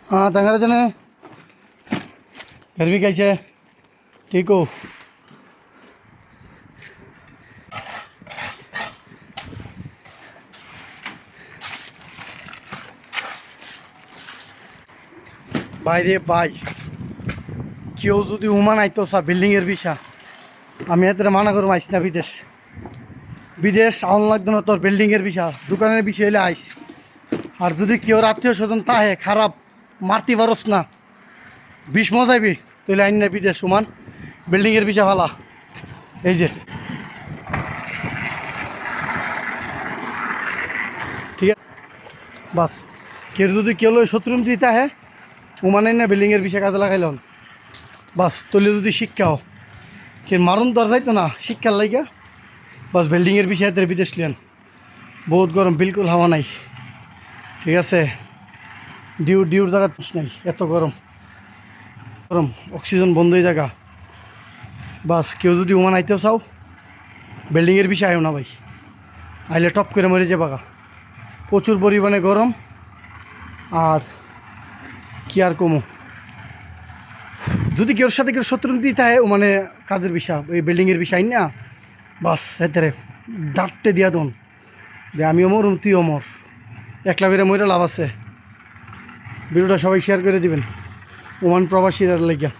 हाँ तंगारा जने गर्मी कैसे है? ठीक हो? भाई रे भाई কেউ যদি উমান আইতো সা বিল্ডিংয়ের বিষা আমি এত মানা করবো আইস না বিদেশ বিদেশ আউন লাগতো না তোর বিল্ডিংয়ের বিষা দোকানের বিষয় হলে আইস আর যদি কেউ আত্মীয় স্বজন তাহে খারাপ মারতে পারস না বিষ মজাইবি তাহলে আইন না বিদেশ উমান বিল্ডিংয়ের বিষা ভালা এই যে ঠিক আছে বাস কেউ যদি কেউ শত্রুম দিতে হে উমানে না বিল্ডিংয়ের বিষয় কাজে লাগাইলন বাস তোলে যদি শিক্ষাও কে মারুন দর যাইতো না শিক্ষার লাইগা বাস বিল্ডিংয়ের বিষয়ে তার বিদেশ লিয়ান বহুত গরম বিলকুল হাওয়া নাই ঠিক আছে ডিউর জায়গা নাই এত গরম গরম অক্সিজেন বন্ধই জায়গা বাস কেউ যদি উমান আইতেও চাও বিল্ডিংয়ের বিষয় আয়ো না ভাই আইলে টপ করে মরে যাবা গা প্রচুর পরিমাণে গরম আর কি আর কমো যদি কেউর সাথে কেউ শত্রু দিতে হয় মানে কাজের বিষয় এই বিল্ডিংয়ের বিষয় না বাস এতে ডাকতে দিয়া দন যে আমি অমর তুই অমর একলা করে মরে লাভ আছে ভিডিওটা সবাই শেয়ার করে দিবেন ওমান প্রবাসীর লাগিয়া